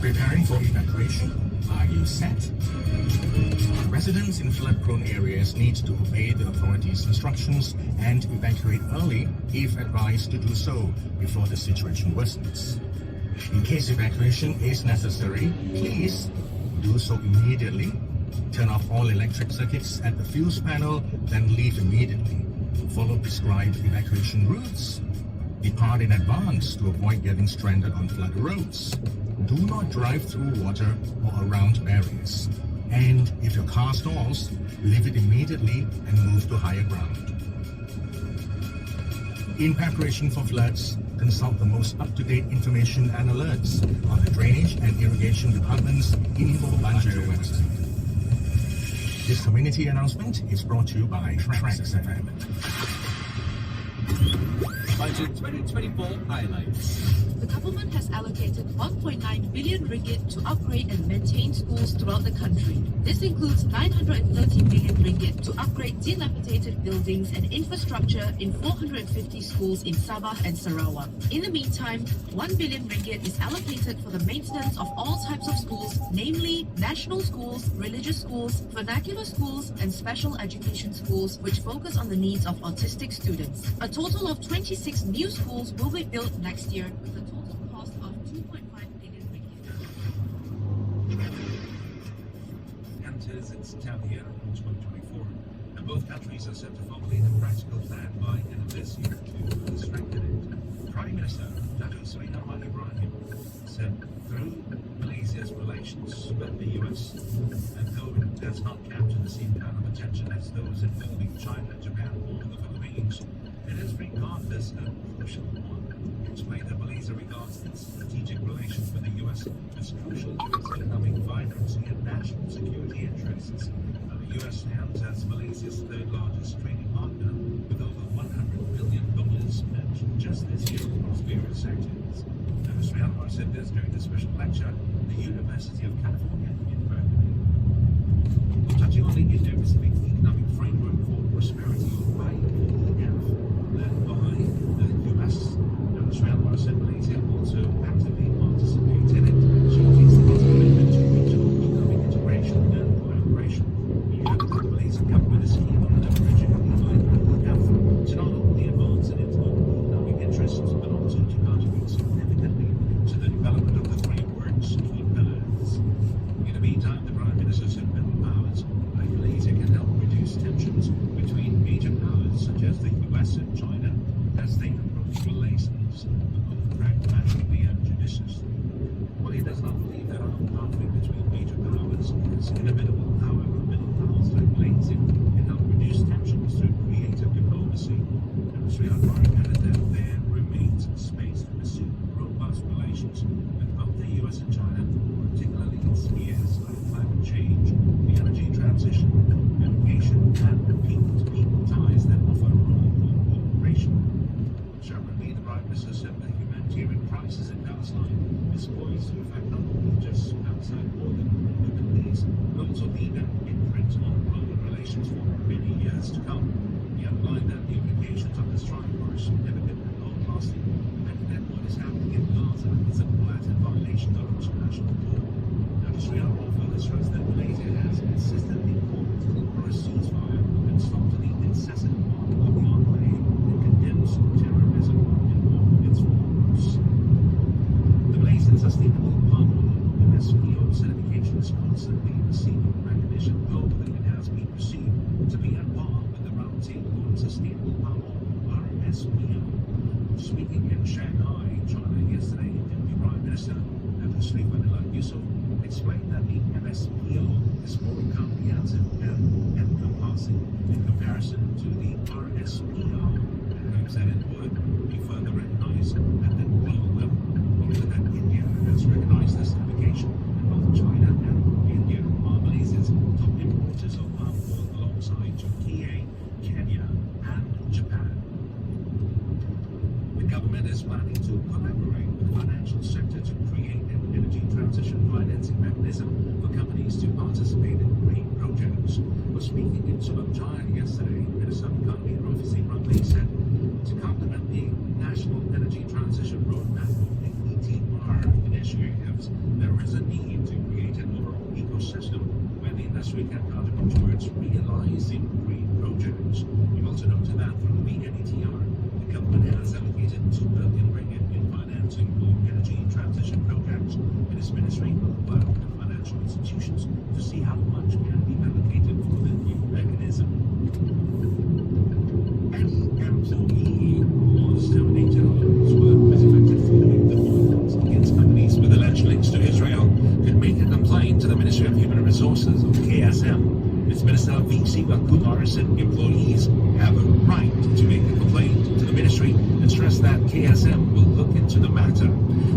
Preparing for evacuation? Are you set? Residents in flood-prone areas need to obey the authorities' instructions and evacuate early if advised to do so before the situation worsens. In case evacuation is necessary, please do so immediately. Turn off all electric circuits at the fuse panel, then leave immediately. Follow prescribed evacuation routes. Depart in advance to avoid getting stranded on flood roads. Do not drive through water or around barriers. And if your car stalls, leave it immediately and move to higher ground. In preparation for floods, consult the most up-to-date information and alerts on the Drainage and Irrigation Department's Info Banjir website. This community announcement is brought to you by Trax FM. Budget 2024 highlights. The government has allocated 1.9 billion ringgit to upgrade and maintain schools throughout the country. This includes 930 million ringgit to upgrade dilapidated buildings and infrastructure in 450 schools in Sabah and Sarawak. In the meantime, 1 billion ringgit is allocated for the maintenance of all types of schools, namely national schools, religious schools, vernacular schools, and special education schools, which focus on the needs of autistic students. A total of 26 new schools will be built next year with a total cost of 2.5 billion ringgit. Enters its 10th year in 2024, and both countries are set to formulate a practical plan by end of this year to strengthen it. Prime Minister Datuk Seri Anwar Ibrahim said through Malaysia's relations with the US, and though it has not captured the same kind of attention as those involving China, Japan, or the Philippines, it is regardless a crucial one. Explain that Malaysia regards its strategic relations with the US as crucial to its economic vibrancy and national security interests. The US stands as Malaysia's third largest trading partner with over $100 billion spent just this year across various sectors. Mr. Anwar said this during the special lecture at the University of California in Berkeley. Touching on the Indo-Pacific Economic Framework for Prosperity, or IEF, led by the US, Mr. Anwar said Malaysia also actively participates in it, showcasing its commitment to regional economic integration and collaboration. He added that the Malaysian government is keen on leveraging the IEF to not only advance in its own economic interests, but also to contribute significantly to the development of the framework's key pillars. In the meantime, the Prime Minister said middle powers like Malaysia can help reduce tensions between major powers such as the US and China as they approach relations, both pragmatically and judiciously. While he does not believe that armed conflict between major powers is inevitable, however, middle powers like Malaysia can help reduce tensions through creative diplomacy. And Mr. Anwar added that there remains space to pursue robust relations with both the US and China, particularly in spheres like climate change, the energy transition, education, and people-to-people ties that offer room for cooperation. Separately, the Prime Minister said that humanitarian crisis in Palestine is poised to affect not only just outside border of the Middle East, but also leave an imprint on global relations for many years to come. He outlined that the implications of the strike are significant and long-lasting, and that what is happening in Gaza is a blatant violation of international law. Now, Israel will further stress that Malaysia has consistently called for a ceasefire and stopped the incessant bombing of the enclave and condemns terrorism in all its forms. The Malaysian Sustainable Palm Oil MSPO certification is constantly receiving recognition globally and has been perceived to be at par with the Roundtable on Sustainable Palm Oil RSPO. Speaking in Shanghai, China yesterday, Deputy Prime Minister Dr. Sri Fadila Yusof explained that the MSPO is more comprehensive and encompassing in comparison to the RSPO. And said it would be further recognized at the global level. He said that India has recognized this certification, and both China and India are Malaysia's top importers of palm oil alongside Turkey, Kenya, and Japan. The government is planning to collaborate with the financial sector to create an energy transition financing mechanism for companies to participate in green projects. Was speaking in Surabaya yesterday, Minister of Economy Rafizi Ramli said to complement the National Energy Transition Roadmap of the ET KTR initiatives, there is a need to create an overall ecosystem where the industry can contribute towards realizing green projects. We've also noted that through the NETR, the government has allocated 2 billion ringgit in financing for energy transition projects. And its ministry will work with financial institutions to see how much can be allocated for the new mechanism. Any employee who was terminated or whose work was affected following the violence against companies with alleged links to Israel could make a complaint to the Ministry of Human Resources, or KSM. Its Minister VC LiQWYD said employees have a right to make a complaint to the ministry and stressed that KSM will look into the matter.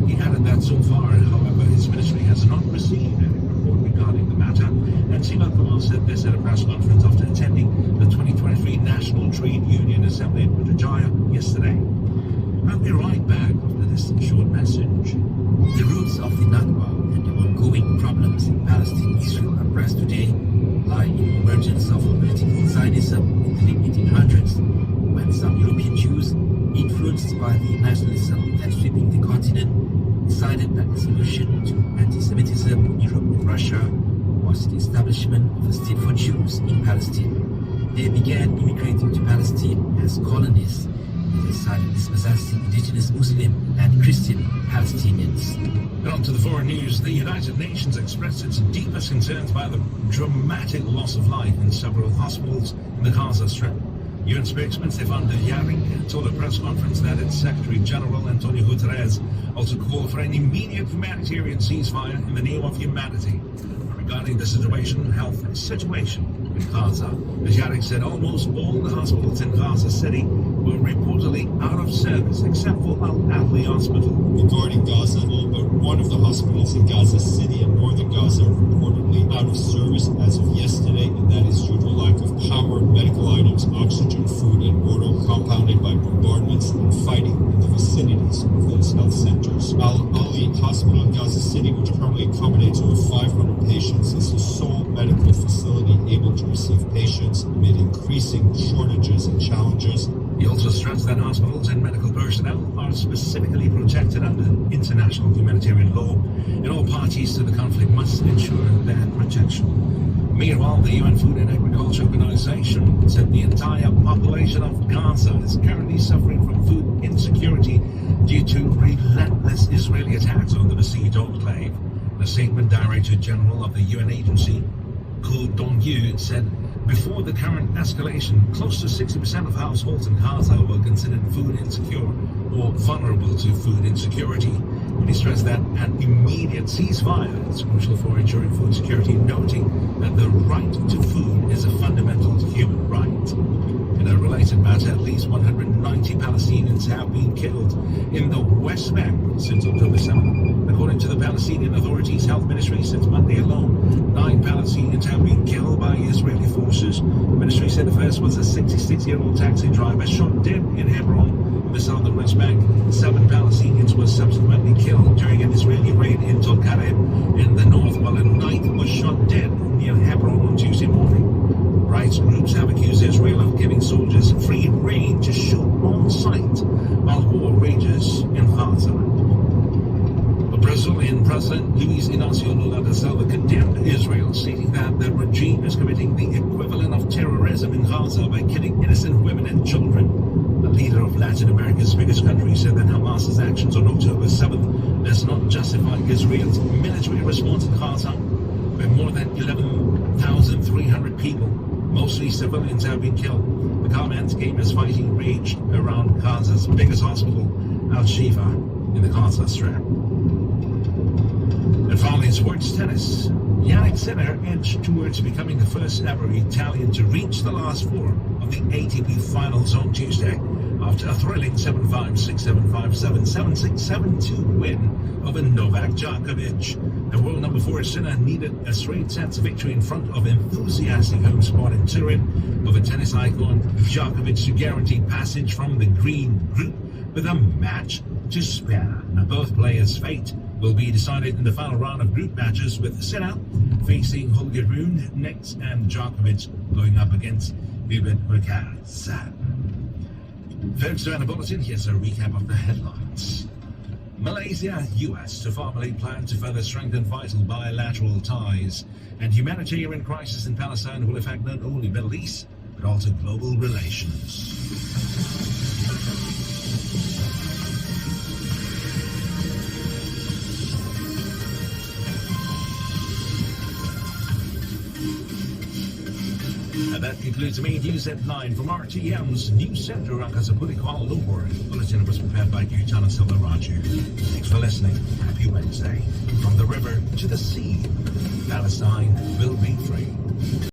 He added that so far, however, his ministry has not received any report regarding the matter, and LiQWYD said this at a press conference after attending the 2023 National Trade Union Assembly in Bukit Jalil yesterday. I'll be right back after this short message. The roots of the Nakba and the ongoing problems in Palestine-Israel unrest today lie in the emergence of political Zionism in the late 1800s, when some European Jews, influenced by the nationalism that sweeping the continent, decided that the solution to anti-Semitism in Europe and Russia was the establishment of a state for Jews in Palestine. They began immigrating to Palestine as colonists. They started dispossessing indigenous Muslim and Christian Palestinians. And on to the foreign news. The United Nations expressed its deepest concerns by the dramatic loss of life in several hospitals in the Gaza Strip. UN spokesman Stefan Dujarric told a press conference that its Secretary General Antonio Guterres also called for an immediate humanitarian ceasefire in the name of humanity. Regarding the health situation in Gaza, Dujarric said almost all the hospitals in Gaza City were reportedly out of service except for Al-Ahli Hospital. Regarding Gaza, all but one of the hospitals in Gaza City and northern Gaza are reportedly out of service as of yesterday, and that is due to a lack of power, medical items, oxygen, food, and water, compounded by bombardments and fighting in the vicinities of those health centers. Al-Ahli Hospital in Gaza City, which currently accommodates over 500 patients, is the sole medical facility able to receive patients amid increasing shortages and challenges. He also stressed that hospitals and medical personnel are specifically protected under international humanitarian law, and all parties to the conflict must ensure their protection. Meanwhile, the UN Food and Agriculture Organization said the entire population of Gaza is currently suffering from food insecurity due to relentless Israeli attacks on the besieged enclave. The statement, Director General of the UN agency, Ko Dong-yu, said before the current escalation, close to 60% of households in Gaza were considered food insecure or vulnerable to food insecurity. And he stressed that an immediate ceasefire is crucial for ensuring food security, noting that the right to food is a fundamental human right. In a related matter, at least 190 Palestinians have been killed in the West Bank since October 7th. According to the Palestinian Authority's Health Ministry, since Monday alone, 9 Palestinians have been killed by Israeli forces. The ministry said the first was a 66-year-old taxi driver shot dead in Hebron, in the southern West Bank. 7 Palestinians were subsequently killed during an Israeli raid in Tulkarem in the north, while a 9th was shot dead near Hebron on Tuesday morning. Rights groups have accused Israel of giving soldiers free rein to shoot on sight while war rages in Gaza. Brazilian President Luiz Inácio Lula da Silva condemned Israel, stating that the regime is committing the equivalent of terrorism in Gaza by killing innocent women and children. The leader of Latin America's biggest country said that Hamas's actions on October 7th does not justify Israel's military response in Gaza, where more than 11,300 people, mostly civilians, have been killed. The comments came as fighting raged around Gaza's biggest hospital, Al-Shifa, in the Gaza Strip. And finally, in sports tennis, Jannik Sinner edged towards becoming the first ever Italian to reach the last 4 of the ATP Finals on Tuesday after a thrilling 7-5, 6-7, 5-7, 7-6, 7-2 win over Novak Djokovic. The world number 4 Sinner needed a straight sets victory in front of enthusiastic home squad in Turin over tennis icon Djokovic to guarantee passage from the green group with a match to spare. Now, both players' fate will be decided in the final round of group matches, with Sinner facing Holger Rune next and Djokovic going up against Hubert Hurkacz. Folks, to end the bulletin, here's a recap of the headlines. Malaysia, US to formally plan to further strengthen vital bilateral ties. And humanitarian crisis in Palestine will affect not only Middle East, but also global relations. And that concludes the main news at 9 from RTM's News Center on Kasapuli, Kuala Lumpur. The bulletin was prepared by Kirtana Silva Raju. Thanks for listening. Happy Wednesday. From the river to the sea, Palestine will be free.